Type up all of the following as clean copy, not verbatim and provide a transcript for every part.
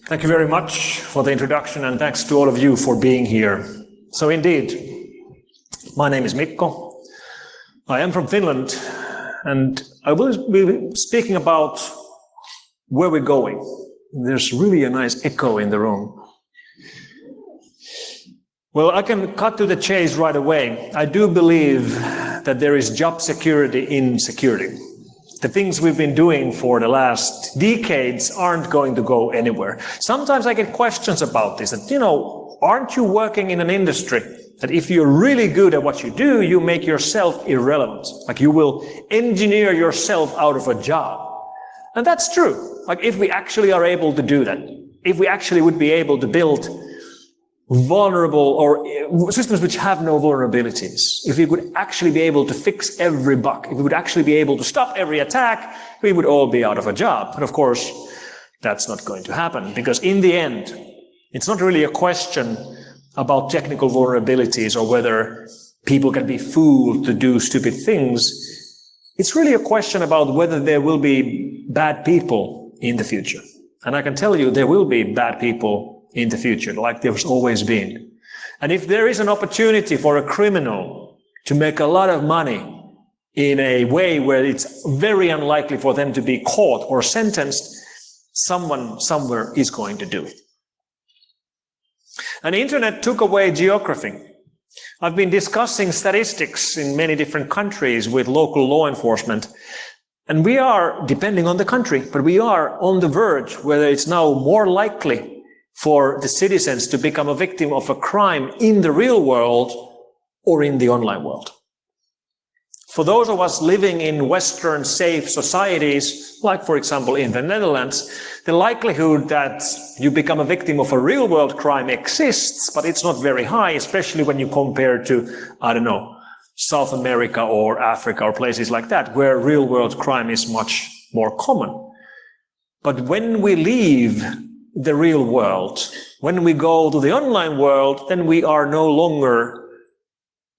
Thank you very much for the introduction, and thanks to all of you for being here. So indeed, my name is Mikko. I am from Finland, and I will be speaking about where we're going. There's really a nice echo in the room. Well, I can cut to the chase right away. I do believe that there is job security in security. The things we've been doing for the last decades aren't going to go anywhere. Sometimes I get questions about this, that, aren't you working in an industry that if you're really good at what you do, you make yourself irrelevant? Like you will engineer yourself out of a job. And that's true. Like if we actually are able to do that, if we actually would be able to build vulnerable or systems which have no vulnerabilities, if we would actually be able to fix every bug, if we would actually be able to stop every attack, we would all be out of a job. And of course, that's not going to happen, because in the end, it's not really a question about technical vulnerabilities or whether people can be fooled to do stupid things. It's really a question about whether there will be bad people in the future. And I can tell you there will be bad people in the future, like there's always been. And if there is an opportunity for a criminal to make a lot of money in a way where it's very unlikely for them to be caught or sentenced, someone somewhere is going to do it. And the internet took away geography. I've been discussing statistics in many different countries with local law enforcement. And we are, depending on the country, but we are on the verge whether it's now more likely for the citizens to become a victim of a crime in the real world or in the online world. For those of us living in Western safe societies, like for example in the Netherlands, the likelihood that you become a victim of a real world crime exists, but it's not very high, especially when you compare to, South America or Africa or places like that, where real world crime is much more common. But when we leave the real world, when we go to the online world, then we are no longer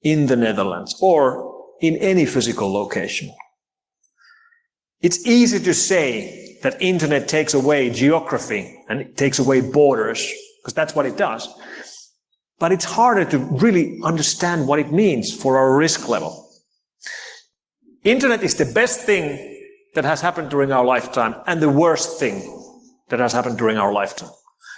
in the Netherlands or in any physical location. It's easy to say that internet takes away geography and it takes away borders, because that's what it does. But it's harder to really understand what it means for our risk level. Internet is the best thing that has happened during our lifetime and the worst thing that has happened during our lifetime.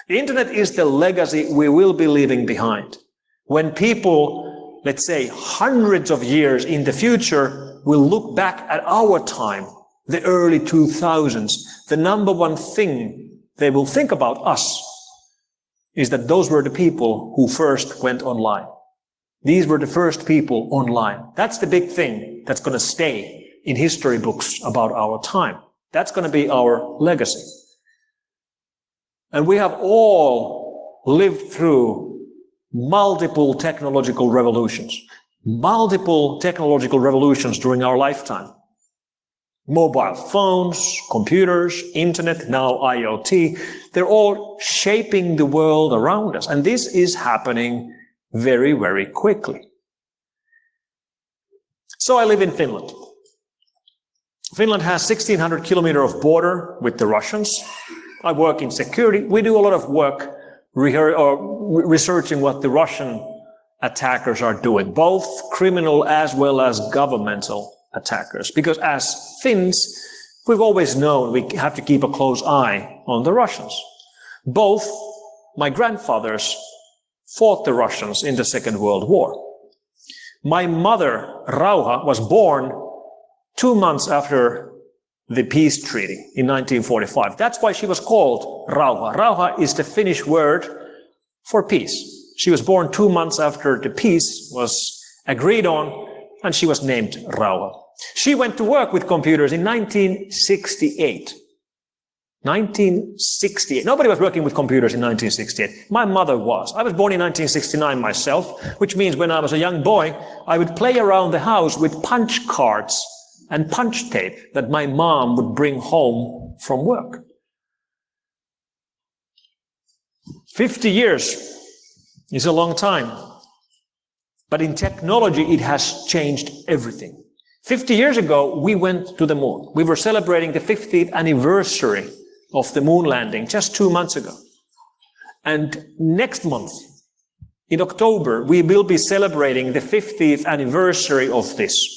The internet is the legacy we will be leaving behind. When people, let's say, hundreds of years in the future will look back at our time, the early 2000s, the number one thing they will think about us is that those were the people who first went online. These were the first people online. That's the big thing that's going to stay in history books about our time. That's going to be our legacy. And we have all lived through multiple technological revolutions during our lifetime. Mobile phones, computers, internet, now IoT, they're all shaping the world around us. And this is happening very, very quickly. So I live in Finland. Finland has 1,600 kilometers of border with the Russians. I work in security. We do a lot of work researching what the Russian attackers are doing, both criminal as well as governmental attackers. Because as Finns, we've always known we have to keep a close eye on the Russians. Both my grandfathers fought the Russians in the Second World War. My mother, Rauha, was born 2 months after the peace treaty in 1945. That's why she was called Rauha. Rauha is the Finnish word for peace. She was born 2 months after the peace was agreed on, and she was named Rauha. She went to work with computers in 1968. 1968. Nobody was working with computers in 1968. My mother was. I was born in 1969 myself, which means when I was a young boy, I would play around the house with punch cards and punch tape that my mom would bring home from work. 50 years is a long time. But in technology, it has changed everything. 50 years ago, we went to the moon. We were celebrating the 50th anniversary of the moon landing just 2 months ago. And next month, in October, we will be celebrating the 50th anniversary of this.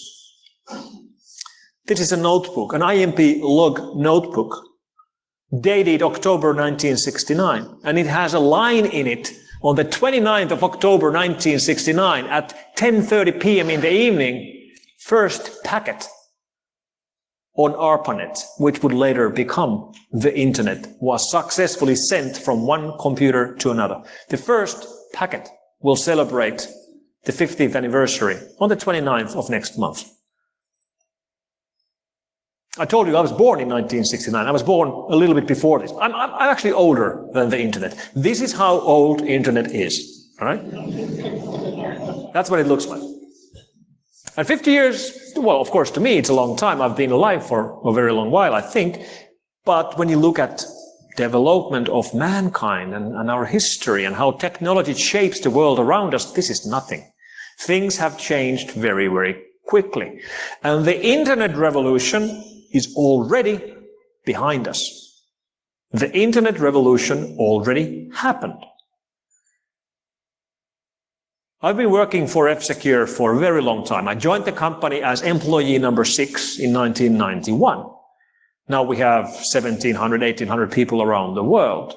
This is a notebook, an IMP log notebook, dated October 1969. And it has a line in it on the 29th of October 1969 at 10:30 p.m. in the evening, first packet on ARPANET, which would later become the internet, was successfully sent from one computer to another. The first packet will celebrate the 50th anniversary on the 29th of next month. I told you I was born in 1969. I was born a little bit before this. I'm actually older than the internet. This is how old internet is, all right? That's what it looks like. And 50 years, well, of course, to me, it's a long time. I've been alive for a very long while, I think. But when you look at development of mankind and our history and how technology shapes the world around us, this is nothing. Things have changed very, very quickly. And the internet revolution is already behind us. The internet revolution already happened. I've been working for AppSecEU for a very long time. I joined the company as employee number 6 in 1991. Now we have 1,700, 1,800 people around the world.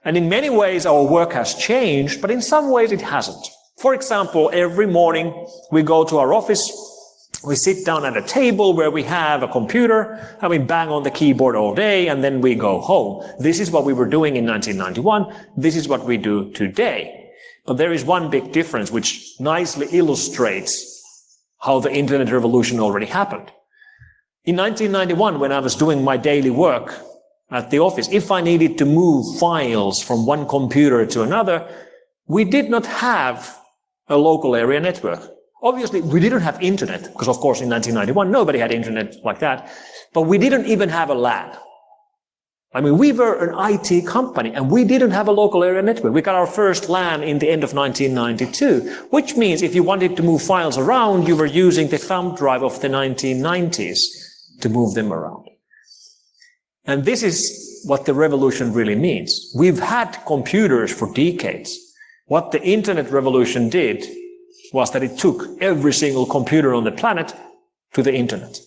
And in many ways our work has changed, but in some ways it hasn't. For example, every morning we go to our office, we sit down at a table where we have a computer and we bang on the keyboard all day and then we go home. This is what we were doing in 1991. This is what we do today. But there is one big difference which nicely illustrates how the internet revolution already happened. In 1991, when I was doing my daily work at the office, if I needed to move files from one computer to another, we did not have a local area network. Obviously, we didn't have internet, because of course in 1991, nobody had internet like that, but we didn't even have a LAN. I mean, we were an IT company and we didn't have a local area network. We got our first LAN in the end of 1992, which means if you wanted to move files around, you were using the thumb drive of the 1990s to move them around. And this is what the revolution really means. We've had computers for decades. What the internet revolution did was that it took every single computer on the planet to the internet.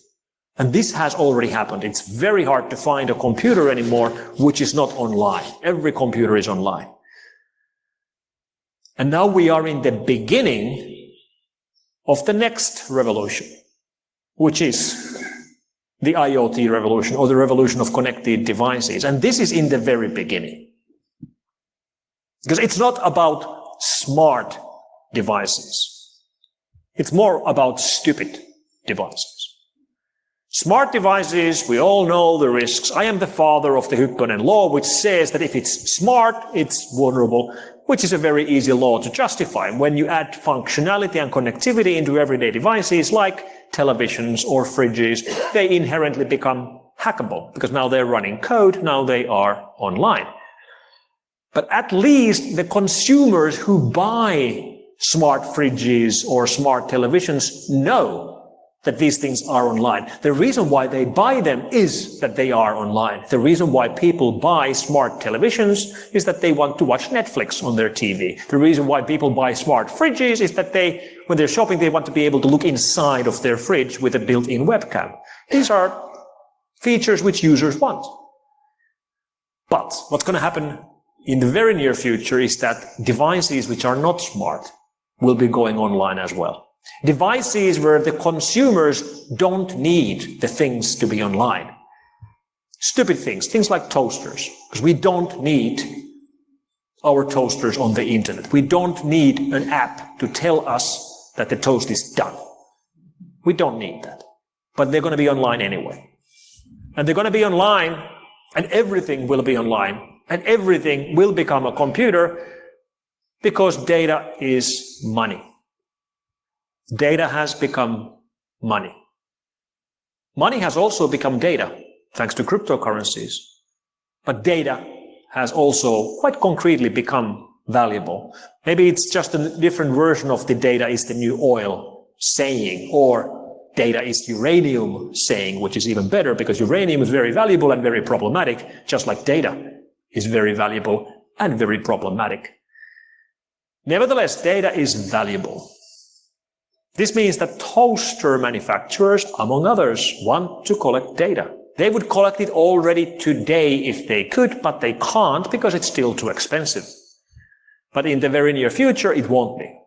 And this has already happened. It's very hard to find a computer anymore which is not online. Every computer is online. And now we are in the beginning of the next revolution, which is the IoT revolution, or the revolution of connected devices. And this is in the very beginning. Because it's not about smart devices. It's more about stupid devices. Smart devices, we all know the risks. I am the father of the Hypponen law, which says that if it's smart, it's vulnerable, which is a very easy law to justify. When you add functionality and connectivity into everyday devices like televisions or fridges, they inherently become hackable because now they're running code, now they are online. But at least the consumers who buy smart fridges or smart televisions know that these things are online. The reason why they buy them is that they are online. The reason why people buy smart televisions is that they want to watch Netflix on their TV. The reason why people buy smart fridges is that when they're shopping, they want to be able to look inside of their fridge with a built-in webcam. These are features which users want. But what's going to happen in the very near future is that devices which are not smart will be going online as well. Devices where the consumers don't need the things to be online. Stupid things, things like toasters, because we don't need our toasters on the internet. We don't need an app to tell us that the toast is done. We don't need that. But they're going to be online anyway. And they're going to be online, and everything will be online, and everything will become a computer, because data is money. Data has become money. Money has also become data, thanks to cryptocurrencies. But data has also quite concretely become valuable. Maybe it's just a different version of the data is the new oil saying, or data is uranium saying, which is even better because uranium is very valuable and very problematic, just like data is very valuable and very problematic. Nevertheless, data is valuable. This means that toaster manufacturers, among others, want to collect data. They would collect it already today if they could, but they can't because it's still too expensive. But in the very near future, it won't be.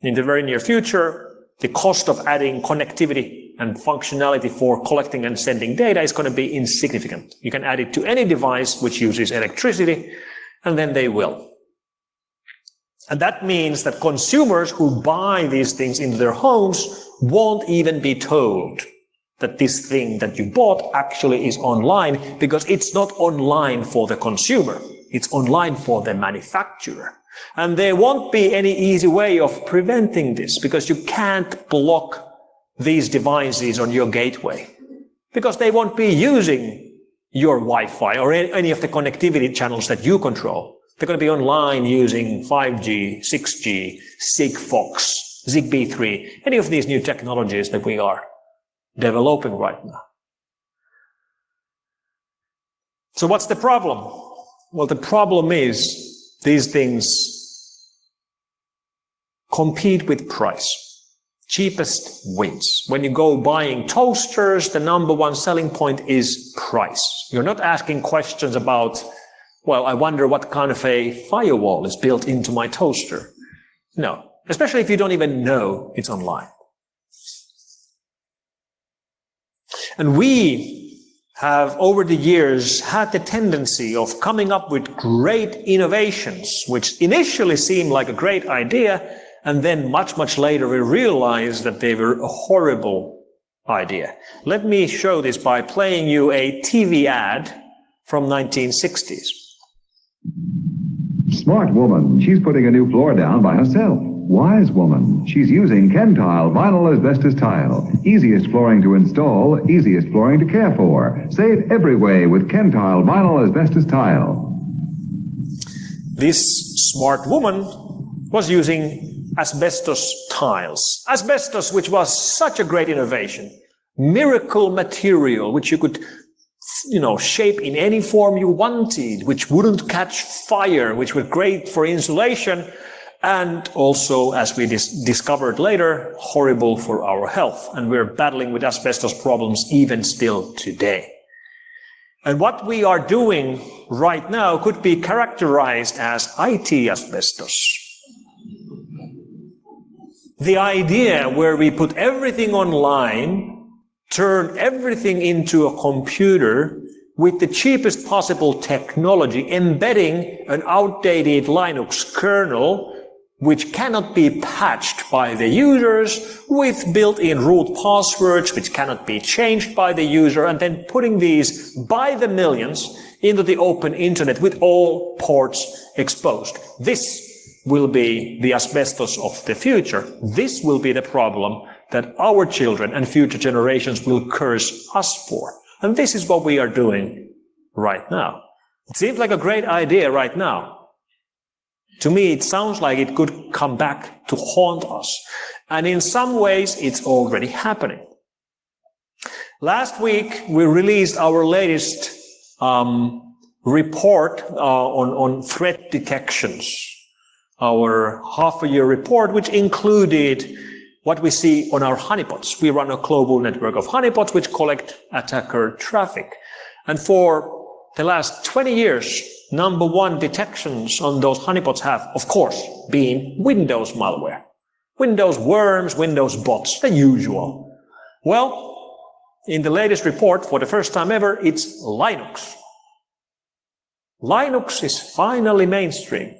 In the very near future, the cost of adding connectivity and functionality for collecting and sending data is going to be insignificant. You can add it to any device which uses electricity, and then they will. And that means that consumers who buy these things into their homes won't even be told that this thing that you bought actually is online, because it's not online for the consumer. It's online for the manufacturer. And there won't be any easy way of preventing this, because you can't block these devices on your gateway, because they won't be using your Wi-Fi or any of the connectivity channels that you control. They're going to be online using 5G, 6G, Sigfox, Zigbee 3, any of these new technologies that we are developing right now. So what's the problem? Well, the problem is these things compete with price. Cheapest wins. When you go buying toasters, the number one selling point is price. You're not asking questions about, well, I wonder what kind of a firewall is built into my toaster. No, especially if you don't even know it's online. And we have, over the years, had the tendency of coming up with great innovations, which initially seemed like a great idea, and then much, much later we realized that they were a horrible idea. Let me show this by playing you a TV ad from 1960s. Smart woman, she's putting a new floor down by herself. Wise woman, she's using Kentile vinyl asbestos tile. Easiest flooring to install, easiest flooring to care for. Save every way with Kentile vinyl asbestos tile. This smart woman was using asbestos tiles. Asbestos, which was such a great innovation. Miracle material, which you could shape in any form you wanted, which wouldn't catch fire, which was great for insulation, and also, as we discovered later, horrible for our health. And we're battling with asbestos problems even still today. And what we are doing right now could be characterized as IT asbestos. The idea where we put everything online, turn everything into a computer with the cheapest possible technology, embedding an outdated Linux kernel which cannot be patched by the users, with built-in root passwords which cannot be changed by the user, and then putting these by the millions into the open internet with all ports exposed. This will be the asbestos of the future. This will be the problem that our children and future generations will curse us for. And this is what we are doing right now. It seems like a great idea right now. To me, it sounds like it could come back to haunt us. And in some ways, it's already happening. Last week, we released our latest report on threat detections. Our half-a-year report, which included what we see on our honeypots. We run a global network of honeypots which collect attacker traffic. And for the last 20 years, number one detections on those honeypots have, of course, been Windows malware. Windows worms, Windows bots, the usual. Well, in the latest report, for the first time ever, it's Linux. Linux is finally mainstream.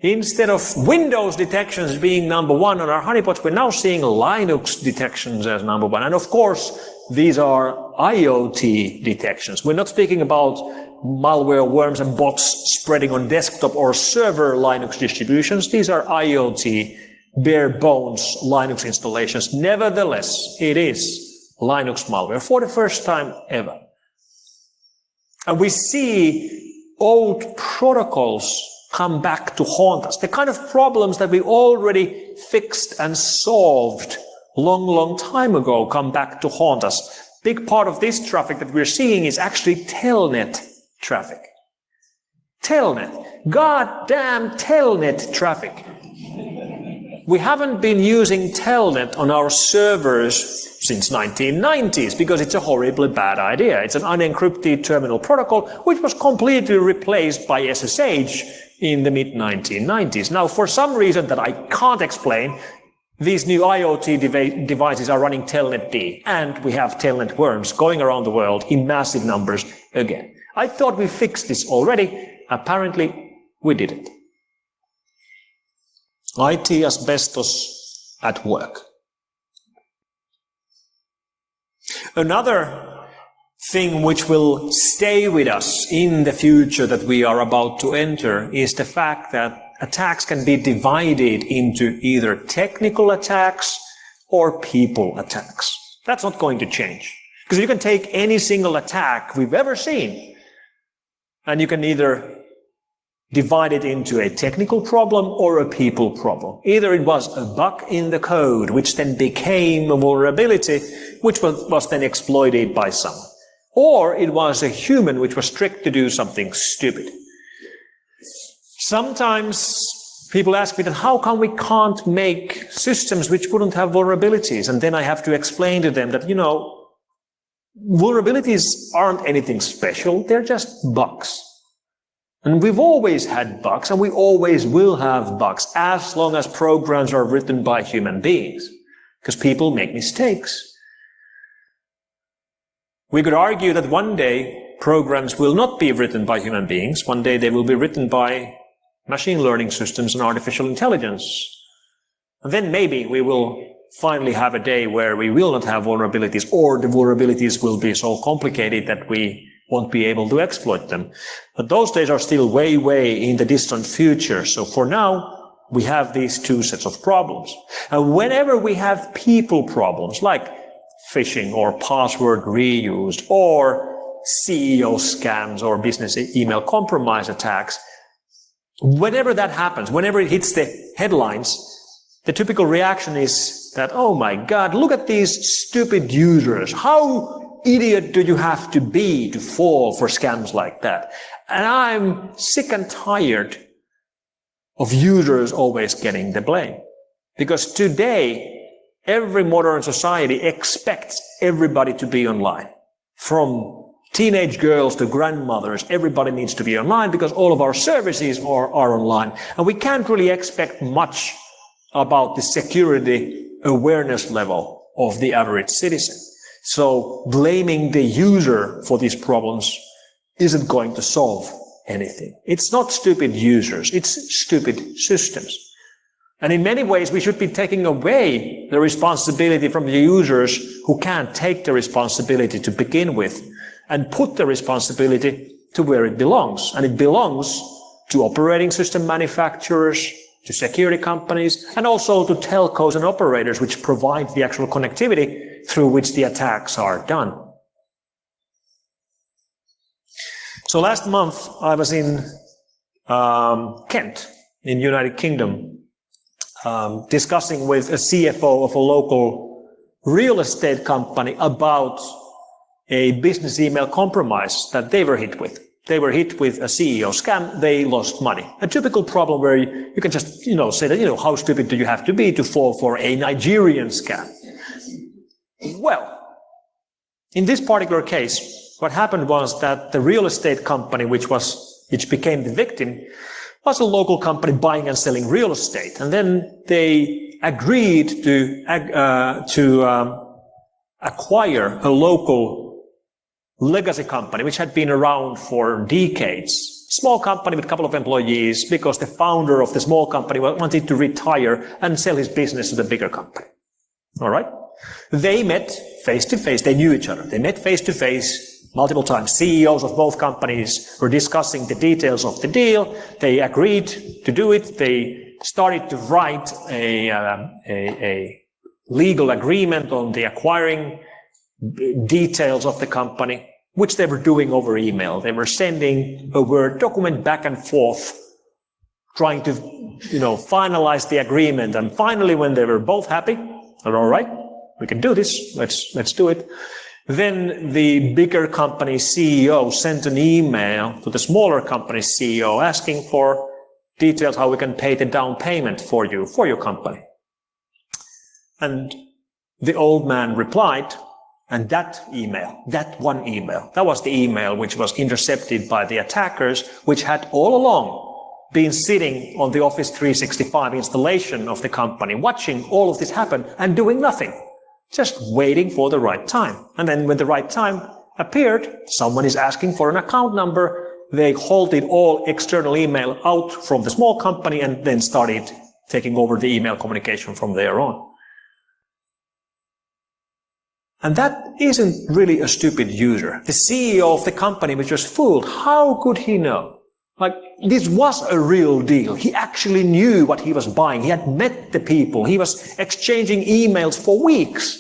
Instead of Windows detections being number one on our honeypots, we're now seeing Linux detections as number one. And of course, these are IoT detections. We're not speaking about malware, worms, and bots spreading on desktop or server Linux distributions. These are IoT, bare bones Linux installations. Nevertheless, it is Linux malware for the first time ever. And we see old protocols come back to haunt us. The kind of problems that we already fixed and solved long time ago come back to haunt us. Big part of this traffic that we're seeing is actually telnet traffic. Telnet. Goddamn Telnet traffic. We haven't been using Telnet on our servers since 1990s because it's a horribly bad idea. It's an unencrypted terminal protocol which was completely replaced by SSH in the mid-1990s. Now, for some reason that I can't explain, these new IoT devices are running Telnet D, and we have Telnet worms going around the world in massive numbers again. I thought we fixed this already. Apparently, we didn't. IT asbestos at work. Another thing which will stay with us in the future that we are about to enter is the fact that attacks can be divided into either technical attacks or people attacks. That's not going to change. Because you can take any single attack we've ever seen, and you can either divide it into a technical problem or a people problem. Either it was a bug in the code, which then became a vulnerability, which was then exploited by someone. Or it was a human which was tricked to do something stupid. Sometimes people ask me that how come we can't make systems which wouldn't have vulnerabilities? And then I have to explain to them that, vulnerabilities aren't anything special, they're just bugs. And we've always had bugs, and we always will have bugs, as long as programs are written by human beings, because people make mistakes. We could argue that one day programs will not be written by human beings. One day they will be written by machine learning systems and artificial intelligence. And then maybe we will finally have a day where we will not have vulnerabilities, or the vulnerabilities will be so complicated that we won't be able to exploit them. But those days are still way, way in the distant future. So for now, we have these two sets of problems. And whenever we have people problems, like phishing or password reused or CEO scams or business email compromise attacks, whenever that happens, whenever it hits the headlines, the typical reaction is that, oh my God, look at these stupid users. How idiot do you have to be to fall for scams like that? And I'm sick and tired of users always getting the blame. Because today, every modern society expects everybody to be online. From teenage girls to grandmothers, everybody needs to be online because all of our services are online. And we can't really expect much about the security awareness level of the average citizen. So blaming the user for these problems isn't going to solve anything. It's not stupid users, it's stupid systems. And in many ways, we should be taking away the responsibility from the users who can't take the responsibility to begin with, and put the responsibility to where it belongs. And it belongs to operating system manufacturers, to security companies, and also to telcos and operators which provide the actual connectivity through which the attacks are done. So last month I was in Kent, in the United Kingdom, discussing with a CFO of a local real estate company about a business email compromise that they were hit with. They were hit with a CEO scam. They lost money. A typical problem where you can just, say that, how stupid do you have to be to fall for a Nigerian scam? Well, in this particular case, what happened was that the real estate company, which became the victim, was a local company buying and selling real estate. And then they agreed to acquire a local legacy company, which had been around for decades. Small company with a couple of employees, because the founder of the small company wanted to retire and sell his business to the bigger company. All right? They met face to face. They knew each other. They met face to face multiple times. CEOs of both companies were discussing the details of the deal. They agreed to do it. They started to write a legal agreement on the acquiring details of the company, which they were doing over email. They were sending a Word document back and forth, trying to, finalize the agreement. And finally, when they were both happy, they're all right, we can do this, let's do it. Then the bigger company CEO sent an email to the smaller company CEO asking for details how we can pay the down payment for you, for your company. And the old man replied, and that one email, that was the email which was intercepted by the attackers, which had all along been sitting on the Office 365 installation of the company, watching all of this happen and doing nothing, just waiting for the right time. And then when the right time appeared, someone is asking for an account number, they halted all external email out from the small company and then started taking over the email communication from there on. And that isn't really a stupid user. The CEO of the company which was fooled, how could he know? Like, this was a real deal. He actually knew what he was buying. He had met the people. He was exchanging emails for weeks.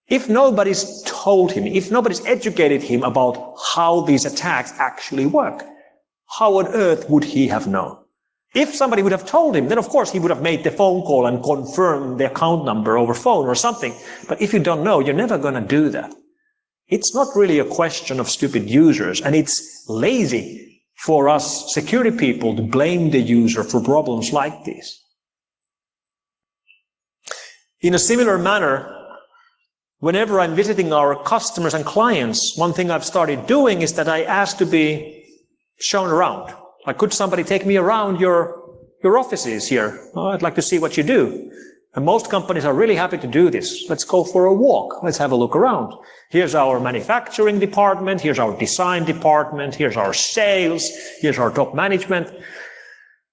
If nobody's told him, if nobody's educated him about how these attacks actually work, how on earth would he have known? If somebody would have told him, then of course he would have made the phone call and confirmed the account number over phone or something. But if you don't know, you're never going to do that. It's not really a question of stupid users, and it's lazy for us security people to blame the user for problems like this. In a similar manner, whenever I'm visiting our customers and clients, one thing I've started doing is that I ask to be shown around. Like, could somebody take me around your offices here? Oh, I'd like to see what you do. And most companies are really happy to do this. Let's go for a walk. Let's have a look around. Here's our manufacturing department. Here's our design department. Here's our sales. Here's our top management.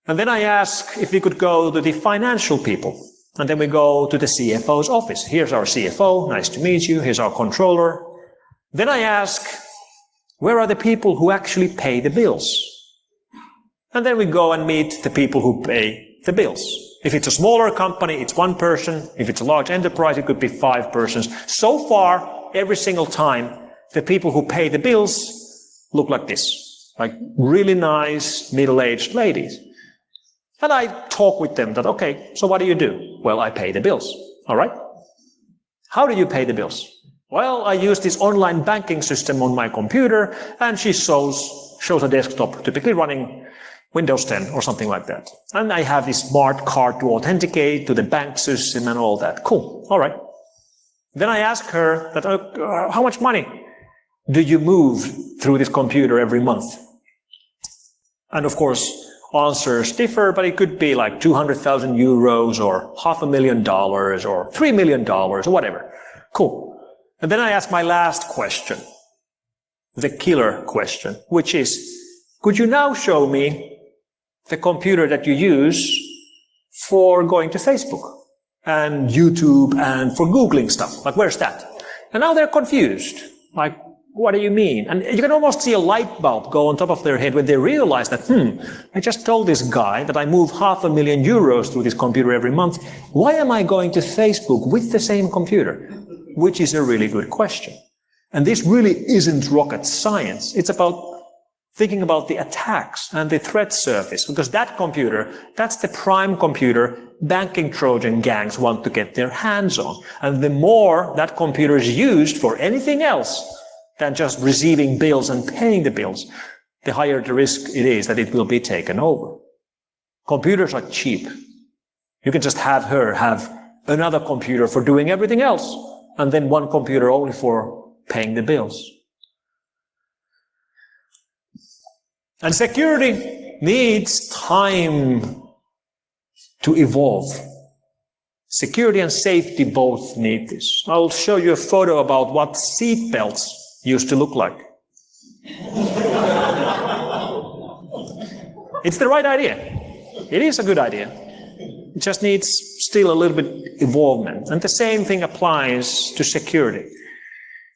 And then I ask if we could go to the financial people. And then we go to the CFO's office. Here's our CFO. Nice to meet you. Here's our controller. Then I ask, where are the people who actually pay the bills? And then we go and meet the people who pay the bills. If it's a smaller company, it's one person. If it's a large enterprise, it could be 5 persons. So far, every single time, the people who pay the bills look like this. Like really nice, middle-aged ladies. And I talk with them that, okay, so what do you do? Well, I pay the bills. All right. How do you pay the bills? Well, I use this online banking system on my computer, and she shows a desktop, typically running Windows 10 or something like that. And I have this smart card to authenticate to the bank system and all that. Cool. All right. Then I ask her that, how much money do you move through this computer every month? And of course, answers differ, but it could be like 200,000 euros or $500,000 or $3 million or whatever. Cool. And then I ask my last question, the killer question, which is, could you now show me the computer that you use for going to Facebook and YouTube and for Googling stuff? Like, where's that? And now they're confused. Like, what do you mean? And you can almost see a light bulb go on top of their head when they realize that, I just told this guy that I move €500,000 through this computer every month. Why am I going to Facebook with the same computer? Which is a really good question. And this really isn't rocket science. It's about thinking about the attacks and the threat surface, because that computer, that's the prime computer banking Trojan gangs want to get their hands on. And the more that computer is used for anything else than just receiving bills and paying the bills, the higher the risk it is that it will be taken over. Computers are cheap. You can just have her have another computer for doing everything else, and then one computer only for paying the bills. And security needs time to evolve. Security and safety both need this. I'll show you a photo about what seat belts used to look like. It's the right idea. It is a good idea. It just needs still a little bit involvement. And the same thing applies to security.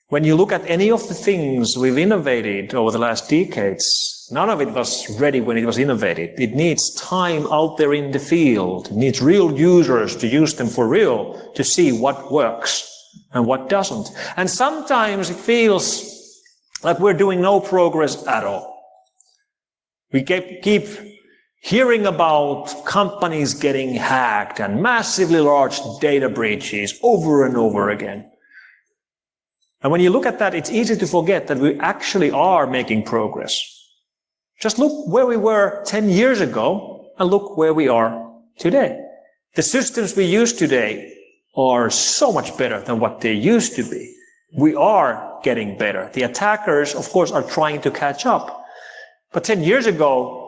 When you look at any of the things we've innovated over the last decades, none of it was ready when it was innovated. It needs time out there in the field. It needs real users to use them for real, to see what works and what doesn't. And sometimes it feels like we're doing no progress at all. We keep hearing about companies getting hacked and massively large data breaches over and over again. And when you look at that, it's easy to forget that we actually are making progress. Just look where we were 10 years ago and look where we are today. The systems we use today are so much better than what they used to be. We are getting better. The attackers, of course, are trying to catch up. But 10 years ago,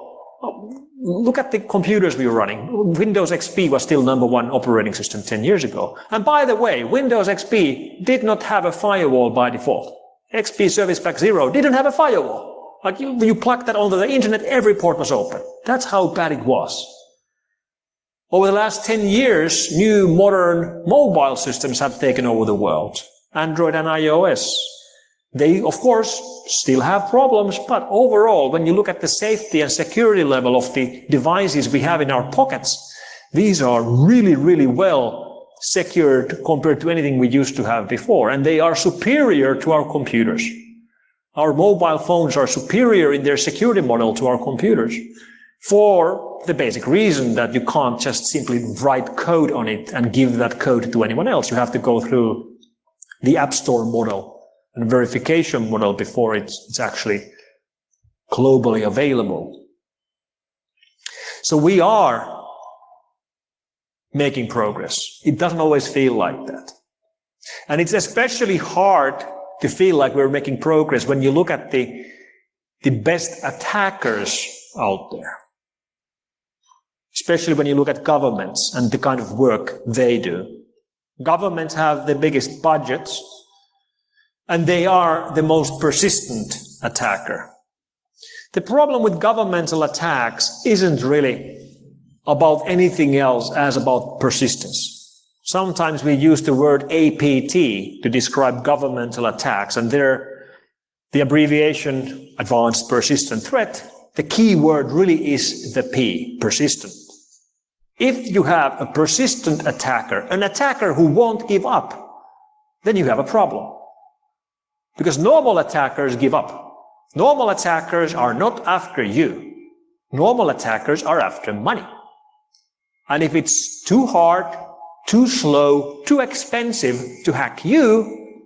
look at the computers we were running. Windows XP was still #1 operating system 10 years ago. And by the way, Windows XP did not have a firewall by default. XP Service Pack 0 didn't have a firewall. Like you plug that onto the internet, every port was open. That's how bad it was. Over the last 10 years, new modern mobile systems have taken over the world. Android and iOS. They, of course, still have problems, but overall, when you look at the safety and security level of the devices we have in our pockets, these are really, really well secured compared to anything we used to have before, and they are superior to our computers. Our mobile phones are superior in their security model to our computers, for the basic reason that you can't just simply write code on it and give that code to anyone else. You have to go through the App Store model and verification model before it's actually globally available. So we are making progress. It doesn't always feel like that. And it's especially hard to feel like we're making progress when you look at the best attackers out there. Especially when you look at governments and the kind of work they do. Governments have the biggest budgets, and they are the most persistent attacker. The problem with governmental attacks isn't really about anything else as about persistence. Sometimes we use the word APT to describe governmental attacks, and the abbreviation, Advanced Persistent Threat, the key word really is the P, persistent. If you have a persistent attacker, an attacker who won't give up, then you have a problem. Because normal attackers give up. Normal attackers are not after you. Normal attackers are after money. And if it's too hard, too slow, too expensive to hack you,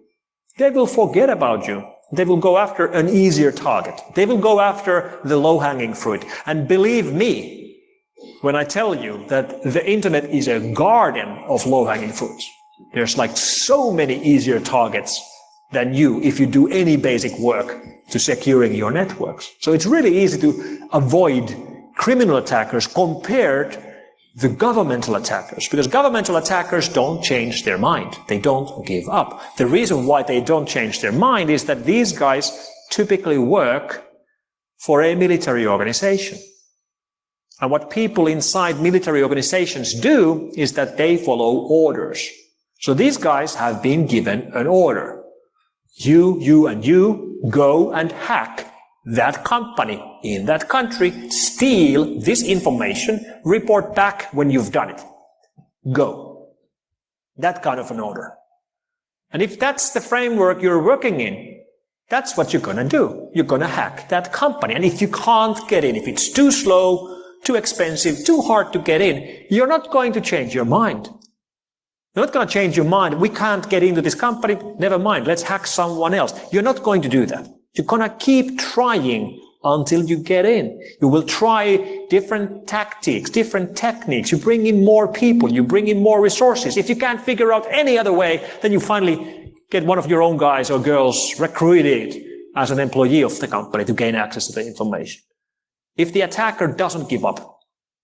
they will forget about you. They will go after an easier target. They will go after the low-hanging fruit. And believe me, when I tell you that the internet is a garden of low-hanging fruits, there's like so many easier targets than you if you do any basic work to securing your networks. So it's really easy to avoid criminal attackers compared to the governmental attackers, because governmental attackers don't change their mind. They don't give up. The reason why they don't change their mind is that these guys typically work for a military organization. And what people inside military organizations do is that they follow orders. So these guys have been given an order. You and you go and hack that company in that country, steal this information, report back when you've done it. Go. That kind of an order. And if that's the framework you're working in, that's what you're gonna do. You're gonna hack that company. And if you can't get in, if it's too slow, too expensive, too hard to get in, you're not going to change your mind. You're not going to change your mind. We can't get into this company. Never mind. Let's hack someone else. You're not going to do that. You're going to keep trying until you get in. You will try different tactics, different techniques. You bring in more people. You bring in more resources. If you can't figure out any other way, then you finally get one of your own guys or girls recruited as an employee of the company to gain access to the information. If the attacker doesn't give up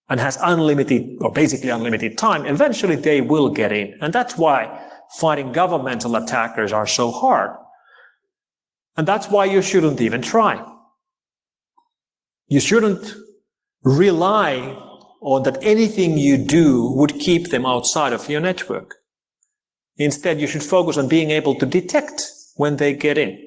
and has unlimited or basically unlimited time, eventually they will get in. And that's why fighting governmental attackers are so hard. And that's why you shouldn't even try. You shouldn't rely on that anything you do would keep them outside of your network. Instead, you should focus on being able to detect when they get in.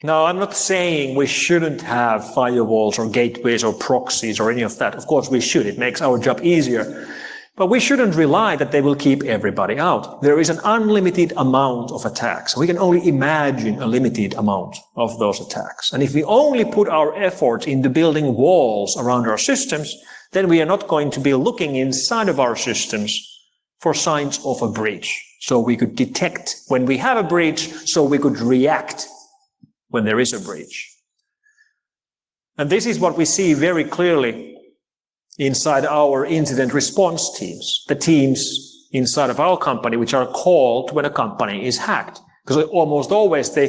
Now, I'm not saying we shouldn't have firewalls or gateways or proxies or any of that. Of course, we should. It makes our job easier. But we shouldn't rely that they will keep everybody out. There is an unlimited amount of attacks. We can only imagine a limited amount of those attacks. And if we only put our effort into building walls around our systems, then we are not going to be looking inside of our systems for signs of a breach. so we could detect when we have a breach, so we could react when there is a breach. And this is what we see very clearly inside our incident response teams, the teams inside of our company which are called when a company is hacked. Because almost always the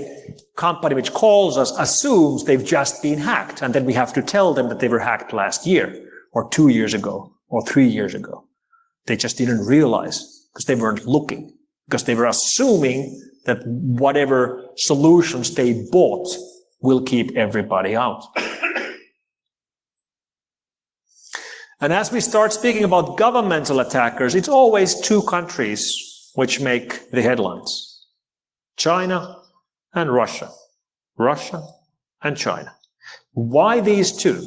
company which calls us assumes they've just been hacked, and then we have to tell them that they were hacked last year, or 2 years ago, or 3 years ago. They just didn't realize because they weren't looking, because they were assuming that whatever solutions they bought will keep everybody out. And as we start speaking about governmental attackers, it's always two countries which make the headlines: China and Russia. Russia and China. Why these two?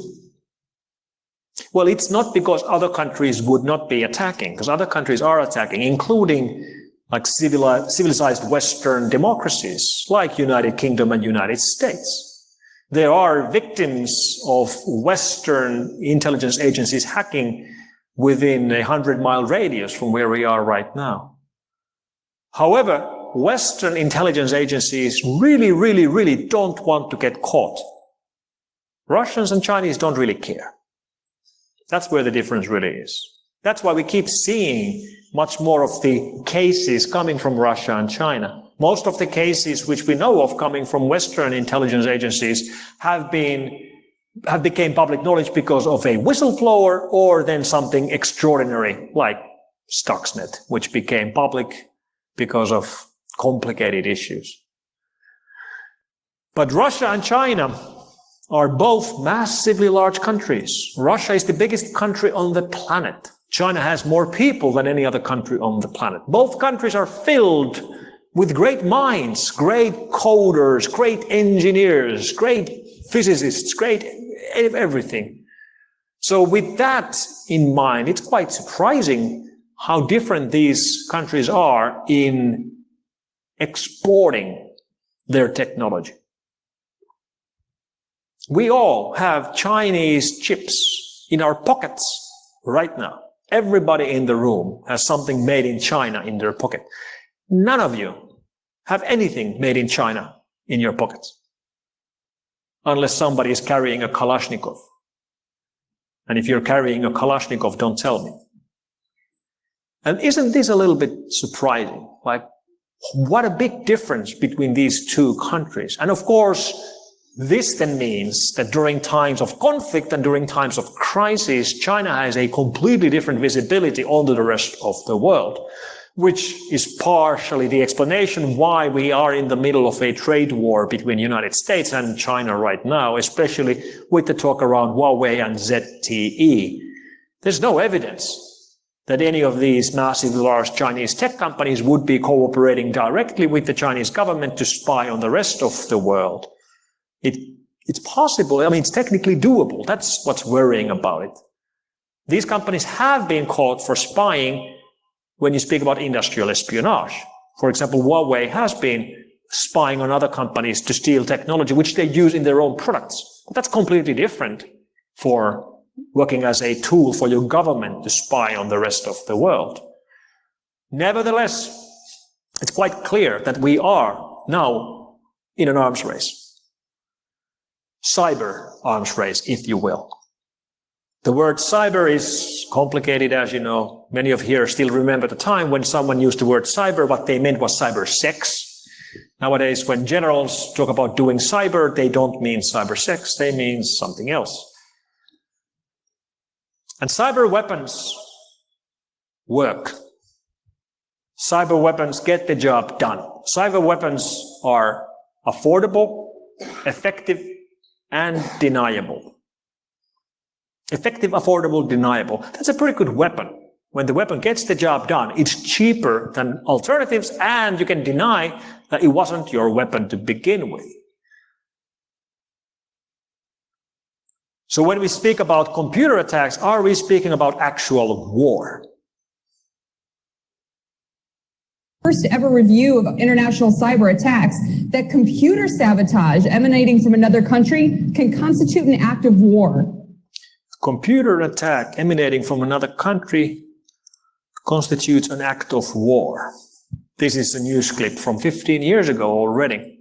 Well, it's not because other countries would not be attacking, because other countries are attacking, including like civilized Western democracies like United Kingdom and United States. There are victims of Western intelligence agencies hacking within a 100-mile radius from where we are right now. However, Western intelligence agencies really don't want to get caught. Russians and Chinese don't really care. That's where the difference really is. That's why we keep seeing much more of the cases coming from Russia and China. Most of the cases which we know of coming from Western intelligence agencies have become public knowledge because of a whistleblower or then something extraordinary like Stuxnet, which became public because of complicated issues. But Russia and China are both massively large countries. Russia is the biggest country on the planet. China has more people than any other country on the planet. Both countries are filled with great minds, great coders, great engineers, great physicists, great everything. So with that in mind, it's quite surprising how different these countries are in exporting their technology. We all have Chinese chips in our pockets right now. Everybody in the room has something made in China in their pocket. None of you have anything made in China in your pockets, unless somebody is carrying a Kalashnikov. And if you're carrying a Kalashnikov, don't tell me. And isn't this a little bit surprising? Like, what a big difference between these two countries. And of course, this then means that during times of conflict and during times of crisis, China has a completely different visibility onto the rest of the world, which is partially the explanation why we are in the middle of a trade war between the United States and China right now, especially with the talk around Huawei and ZTE. There's no evidence that any of these massively large Chinese tech companies would be cooperating directly with the Chinese government to spy on the rest of the world. It's possible. I mean, it's technically doable. That's what's worrying about it. These companies have been caught for spying when you speak about industrial espionage. For example, Huawei has been spying on other companies to steal technology, which they use in their own products. But that's completely different for working as a tool for your government to spy on the rest of the world. Nevertheless, it's quite clear that we are now in an arms race. Cyber arms race, if you will. The word cyber is complicated, as you know. Many of here still remember the time when someone used the word cyber, what they meant was cyber sex. Nowadays, when generals talk about doing cyber, they don't mean cyber sex, they mean something else. And cyber weapons work. Cyber weapons get the job done. Cyber weapons are affordable, effective, and deniable. Effective, affordable, deniable. That's a pretty good weapon. When the weapon gets the job done, it's cheaper than alternatives, and you can deny that it wasn't your weapon to begin with. So when we speak about computer attacks, are we speaking about actual war? First ever review of international cyber attacks that computer sabotage emanating from another country can constitute an act of war. Computer attack emanating from another country constitutes an act of war. This is a news clip from 15 years ago already.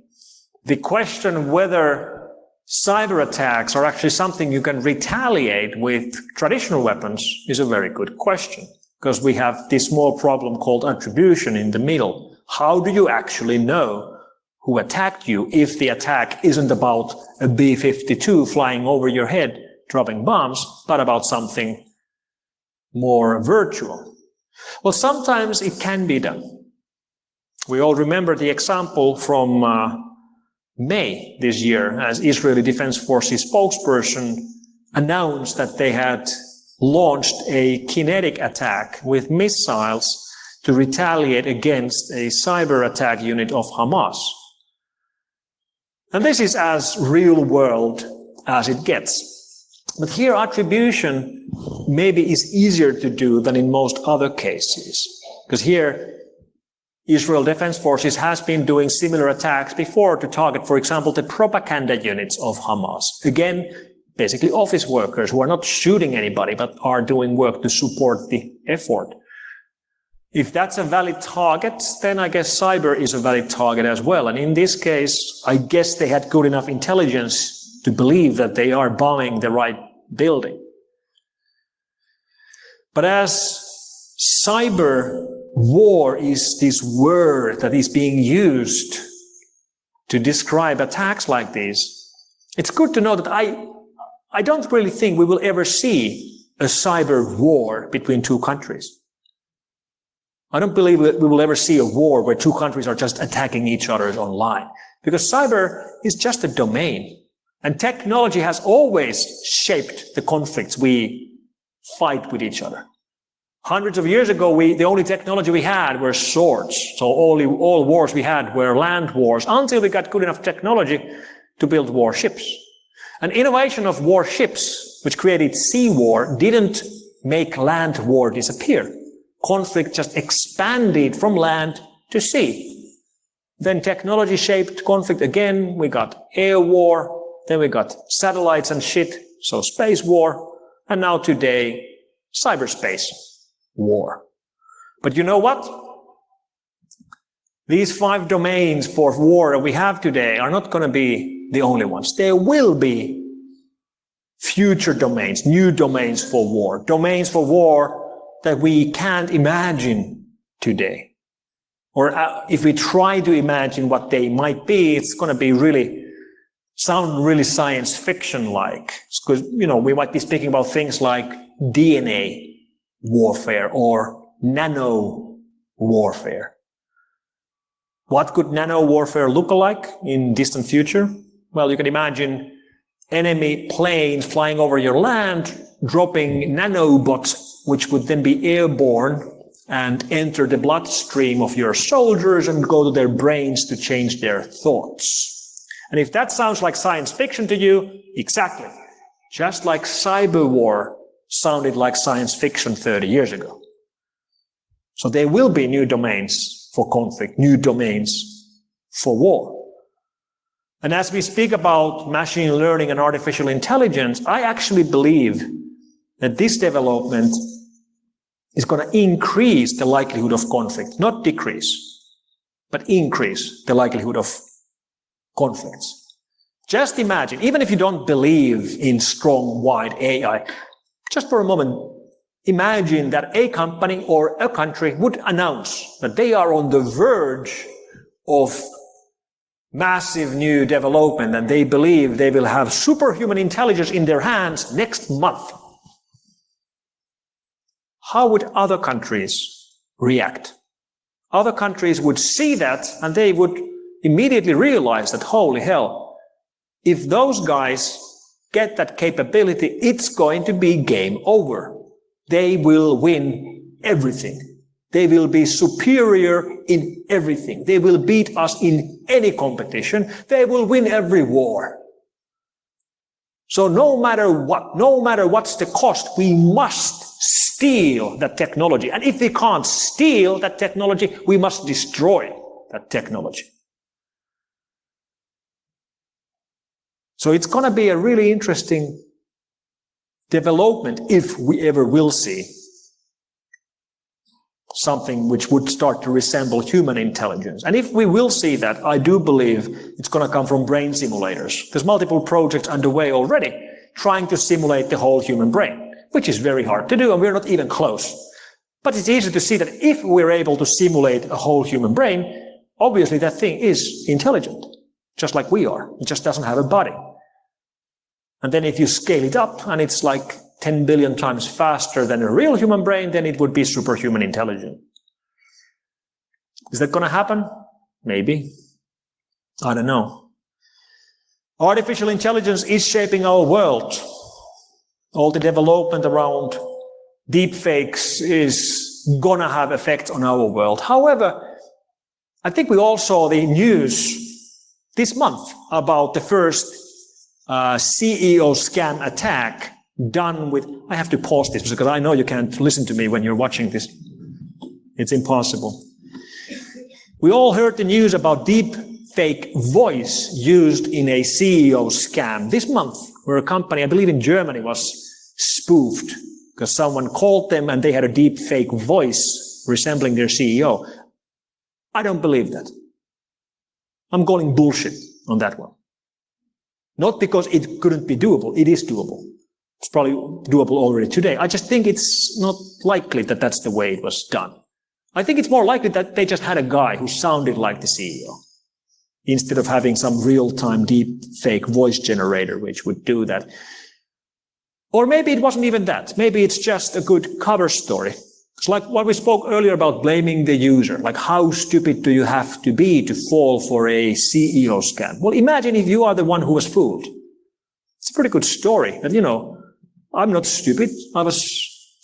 The question whether cyber attacks are actually something you can retaliate with traditional weapons is a very good question, because we have this small problem called attribution in the middle. How do you actually know who attacked you if the attack isn't about a B-52 flying over your head dropping bombs, but about something more virtual? Well, sometimes it can be done. We all remember the example from May this year, as Israeli Defense Forces spokesperson announced that they had launched a kinetic attack with missiles to retaliate against a cyber attack unit of Hamas. And this is as real world as it gets. But here attribution maybe is easier to do than in most other cases, because here Israel Defense Forces has been doing similar attacks before to target, for example, the propaganda units of Hamas. Again, basically office workers who are not shooting anybody, but are doing work to support the effort. If that's a valid target, then I guess cyber is a valid target as well. And in this case, I guess they had good enough intelligence to believe that they are bombing the right building. But as cyber war is this word that is being used to describe attacks like these, it's good to know that I don't really think we will ever see a cyber war between two countries. I don't believe that we will ever see a war where two countries are just attacking each other online, because cyber is just a domain, and technology has always shaped the conflicts we fight with each other. Hundreds of years ago, the only technology we had were swords. So all wars we had were land wars until we got good enough technology to build warships. An innovation of warships, which created sea war, didn't make land war disappear. Conflict just expanded from land to sea. Then technology shaped conflict again. We got air war. Then we got satellites and shit. So space war. And now today, cyberspace war. But you know what? These 5 domains for war that we have today are not going to be the only ones. There will be future domains, new domains for war that we can't imagine today. Or if we try to imagine what they might be, it's going to sound really science fiction-like. Because, we might be speaking about things like DNA warfare or nano warfare. What could nano warfare look like in distant future? Well, you can imagine enemy planes flying over your land, dropping nanobots, which would then be airborne and enter the bloodstream of your soldiers and go to their brains to change their thoughts. And if that sounds like science fiction to you, exactly. Just like cyber war sounded like science fiction 30 years ago. So there will be new domains for conflict, new domains for war. And as we speak about machine learning and artificial intelligence, I actually believe that this development is going to increase the likelihood of conflict, not decrease, but increase the likelihood of conflicts. Just imagine, even if you don't believe in strong, wide AI, just for a moment, imagine that a company or a country would announce that they are on the verge of massive new development and they believe they will have superhuman intelligence in their hands next month. How would other countries react? Other countries would see that and they would immediately realize that, holy hell, if those guys get that capability, it's going to be game over. They will win everything. They will be superior in everything. They will beat us in any competition. They will win every war. So no matter what's the cost, we must steal that technology. And if we can't steal that technology, we must destroy that technology. So it's going to be a really interesting development if we ever will see something which would start to resemble human intelligence. And if we will see that, I do believe it's going to come from brain simulators. There's multiple projects underway already trying to simulate the whole human brain, which is very hard to do, and we're not even close. But it's easy to see that if we're able to simulate a whole human brain, obviously that thing is intelligent, just like we are. It just doesn't have a body. And then if you scale it up and it's like 10 billion times faster than a real human brain, then it would be superhuman intelligent. Is that going to happen? Maybe. I don't know. Artificial intelligence is shaping our world. All the development around deepfakes is going to have effects on our world. However, I think we all saw the news this month about the first CEO scam attack done with, I have to pause this because I know you can't listen to me when you're watching this. It's impossible. We all heard the news about deep fake voice used in a CEO scam this month, where a company, I believe in Germany, was spoofed because someone called them and they had a deep fake voice resembling their CEO. I don't believe that. I'm calling bullshit on that one. Not because it couldn't be doable. It is doable. It's probably doable already today. I just think it's not likely that that's the way it was done. I think it's more likely that they just had a guy who sounded like the CEO instead of having some real-time deep fake voice generator which would do that. Or maybe it wasn't even that. Maybe it's just a good cover story. It's like what we spoke earlier about blaming the user. Like, how stupid do you have to be to fall for a CEO scam? Well, imagine if you are the one who was fooled. It's a pretty good story that, I'm not stupid. I was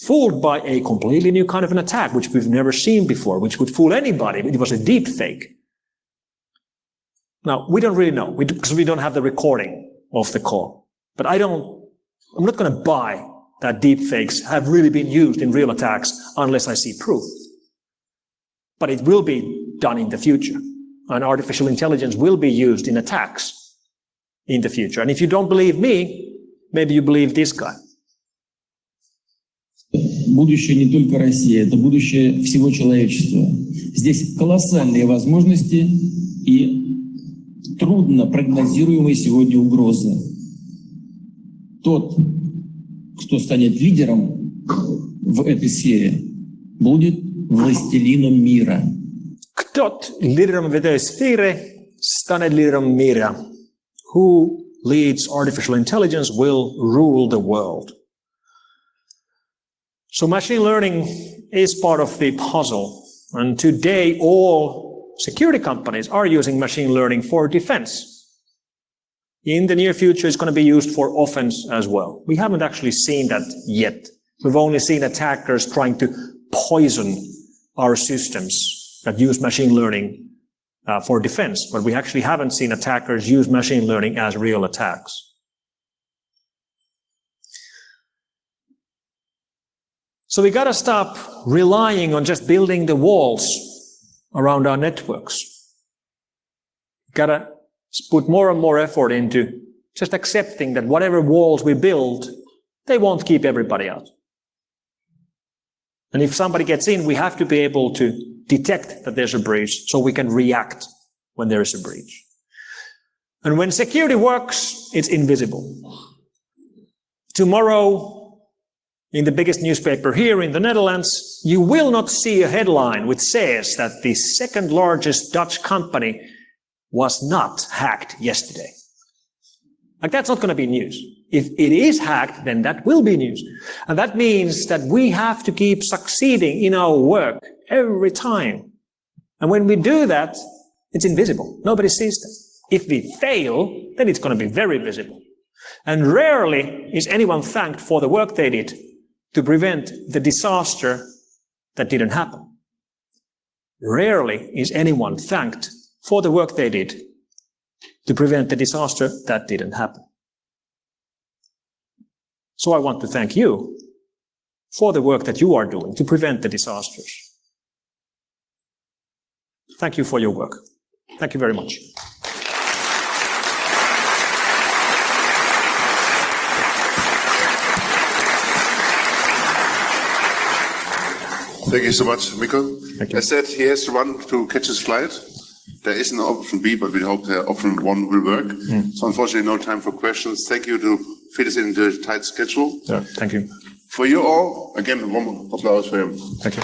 fooled by a completely new kind of an attack, which we've never seen before, which would fool anybody. It was a deep fake. Now, we don't really know because we don't have the recording of the call. But I'm not going to buy that deep fakes have really been used in real attacks unless I see proof. But it will be done in the future. And artificial intelligence will be used in attacks in the future. And if you don't believe me, maybe you believe this guy. Будущее не только России, это будущее всего человечества. Здесь колоссальные возможности и трудно прогнозируемые сегодня угрозы. Тот, кто станет лидером в этой сфере, будет властелином мира. Кто лидером в этой сфере станет лидером мира? Who leads artificial intelligence will rule the world. So machine learning is part of the puzzle. And today, all security companies are using machine learning for defense. In the near future, it's going to be used for offense as well. We haven't actually seen that yet. We've only seen attackers trying to poison our systems that use machine learning for defense, but we actually haven't seen attackers use machine learning as real attacks. So we got to stop relying on just building the walls around our networks. Got to put more and more effort into just accepting that whatever walls we build, they won't keep everybody out. And if somebody gets in, we have to be able to detect that there's a breach so we can react when there is a breach. And when security works, it's invisible. Tomorrow, in the biggest newspaper here in the Netherlands, you will not see a headline which says that the second largest Dutch company was not hacked yesterday. Like, that's not going to be news. If it is hacked, then that will be news. And that means that we have to keep succeeding in our work every time. And when we do that, it's invisible. Nobody sees that. If we fail, then it's going to be very visible. And rarely is anyone thanked for the work they did to prevent the disaster that didn't happen. Rarely is anyone thanked for the work they did to prevent the disaster that didn't happen. So I want to thank you for the work that you are doing to prevent the disasters. Thank you for your work. Thank you very much. Thank you so much, Mikko. Thank you. As said, he has to run to catch his flight. There is an option B, but we hope that option 1 will work. So unfortunately, no time for questions. Thank you to fit us into a tight schedule. Yeah, thank you. For you all, again, a warm applause for him. Thank you.